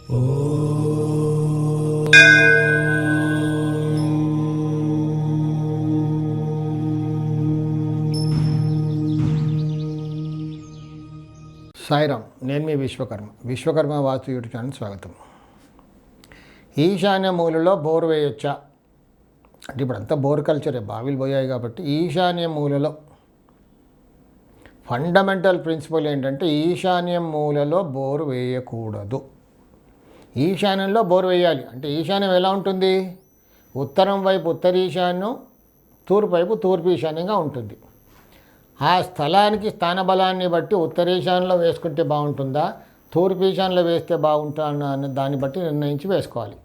సాయిరామ్, నేను మీ విశ్వకర్మ వాస్తు YouTube channel స్వాగతం. ఈశాన్య మూలలో బోర్ వేయొచ్చా అంటే ఇప్పుడు అంతా బోర్ కల్చరే, బావిలు పోయాయి కాబట్టి ఈశాన్య మూలలో ఫండమెంటల్ ప్రిన్సిపల్ ఏంటంటే ఈశాన్య మూలలో బోరు వేయకూడదు. ఈశాన్యంలో బోరు వేయాలి. అంటే ఈశాన్యం ఎలా ఉంటుంది? ఉత్తరం వైపు ఉత్తర ఈశాన్యం, తూర్పు వైపు తూర్పు ఈశాన్యంగా ఉంటుంది. ఆ స్థలానికి స్థానబలాన్ని బట్టి ఉత్తర ఈశాన్యంలో వేసుకుంటే బాగుంటుందా, తూర్పు ఈశాన్యంలో వేస్తే బాగుంటుందా అనే దాన్ని బట్టి నిర్ణయించి వేసుకోవాలి.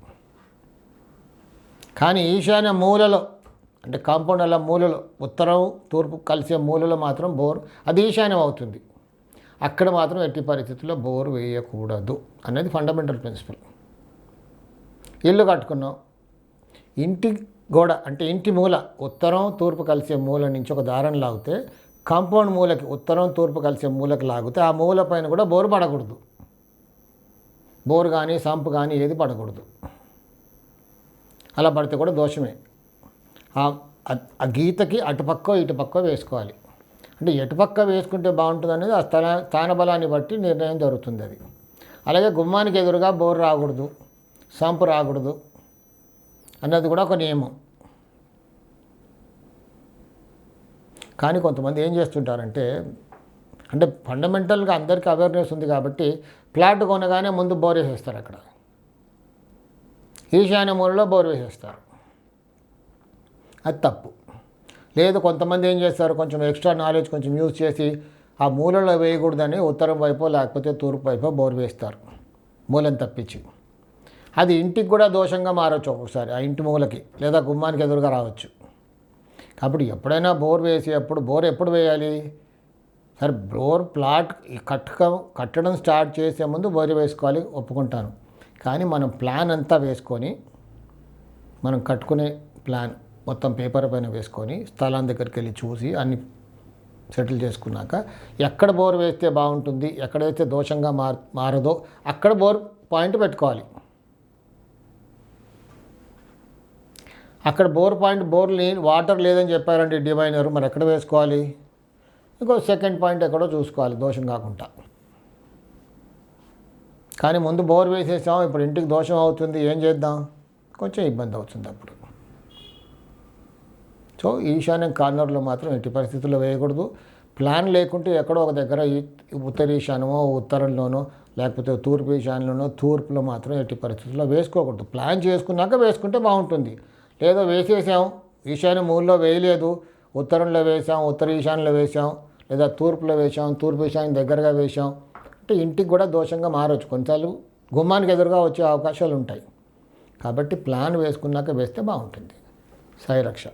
కానీ ఈశాన్య మూలలో అంటే కాంపౌండ్ అలా మూలలో ఉత్తరం తూర్పు కలిసే మూలలో మాత్రం బోర్ అది ఈశాన్యం అవుతుంది. అక్కడ మాత్రం ఎట్టి పరిస్థితుల్లో బోర్ వేయకూడదు అనేది ఫండమెంటల్ ప్రిన్సిపల్. ఇల్లు కట్టుకున్నాం, ఇంటి గోడ అంటే ఇంటి మూల ఉత్తరం తూర్పు కలిసే మూల నుంచి ఒక దారం లాగితే కాంపౌండ్ మూలకి ఉత్తరం తూర్పు కలిసే మూలకి లాగితే ఆ మూల పైన కూడా బోరు పడకూడదు. బోరు కానీ సంపు కానీ ఏది పడకూడదు. అలా పడితే కూడా దోషమే. ఆ గీతకి అటుపక్క ఇటుపక్క వేసుకోవాలి. అంటే ఎటుపక్క వేసుకుంటే బాగుంటుంది అనేది ఆ స్థానబలాన్ని బట్టి నిర్ణయం జరుగుతుంది అది. అలాగే గుమ్మానికి ఎదురుగా బోరు రాకూడదు, సంపు రాకూడదు అన్నది కూడా ఒక నియమం. కానీ కొంతమంది ఏం చేస్తుంటారంటే అంటే ఫండమెంటల్గా అందరికీ అవేర్నెస్ ఉంది కాబట్టి ప్లాట్ కొనగానే ముందు బోర్ వేసేస్తారు. అక్కడ ఈశాన్య మూలలో బోర్ వేసేస్తారు. అది తప్పు. లేదు, కొంతమంది ఏం చేస్తారు, కొంచెం ఎక్స్ట్రా నాలెడ్జ్ కొంచెం యూజ్ చేసి ఆ మూలలో వేయకూడదని ఉత్తరం వైపు లేకపోతే తూర్పు వైపు బోర్ వేస్తారు, మూలను తప్పించి. అది ఇంటికి కూడా దోషంగా మారవచ్చు ఒక్కొక్కసారి, ఆ ఇంటి మూలకి లేదా గుమ్మానికి ఎదురుగా రావచ్చు. కాబట్టి ఎప్పుడైనా బోర్ వేసేటప్పుడు బోర్ ఎప్పుడు వేయాలి? సరే, బోర్ ప్లాట్ కట్టడం స్టార్ట్ చేసే ముందు బోర్ వేసుకోవాలి, ఒప్పుకుంటాను. కానీ మనం ప్లాన్ అంతా వేసుకొని మనం కట్టుకునే ప్లాన్ మొత్తం పేపర్ పైన వేసుకొని స్థలం దగ్గరికి వెళ్ళి చూసి అన్ని సెటిల్ చేసుకున్నాక ఎక్కడ బోర్ వేస్తే బాగుంటుంది, ఎక్కడైతే దోషంగా మారదో అక్కడ బోర్ పాయింట్ పెట్టుకోవాలి. అక్కడ బోర్ పాయింట్ వాటర్ లేదని చెప్పారండి డివైనర్, మరి ఎక్కడ వేసుకోవాలి? ఇంకో సెకండ్ పాయింట్ ఎక్కడో చూసుకోవాలి దోషం కాకుండా. కానీ ముందు బోర్ వేసేసాం, ఇప్పుడు ఇంటికి దోషం అవుతుంది, ఏం చేద్దాం? కొంచెం ఇబ్బంది అవుతుంది అప్పుడు. సో ఈశాన్యం కార్నర్లో మాత్రం ఎట్టి పరిస్థితుల్లో వేయకూడదు. ప్లాన్ లేకుంటే ఎక్కడో ఒక దగ్గర ఉత్తర ఈశాన్యమో ఉత్తరంలోనో లేకపోతే తూర్పు ఈశాన్యంలోనో తూర్పులో మాత్రం ఎట్టి పరిస్థితుల్లో వేసుకోకూడదు. ప్లాన్ చేసుకున్నాక వేసుకుంటే బాగుంటుంది. లేదో వేసేసాం, ఈశాన్య మూలలో వేయలేదు, ఉత్తరంలో వేసాం, ఉత్తర ఈశాన్యంలో వేసాం, లేదా తూర్పులో వేసాం, తూర్పు ఈశాన్యం దగ్గరగా వేసాం అంటే ఇంటికి కూడా దోషంగా మారవచ్చు. కొన్నిసార్లు గుమ్మానికి ఎదురుగా వచ్చే అవకాశాలు ఉంటాయి. కాబట్టి ప్లాన్ వేసుకున్నాక వేస్తే బాగుంటుంది. సాయి రక్ష.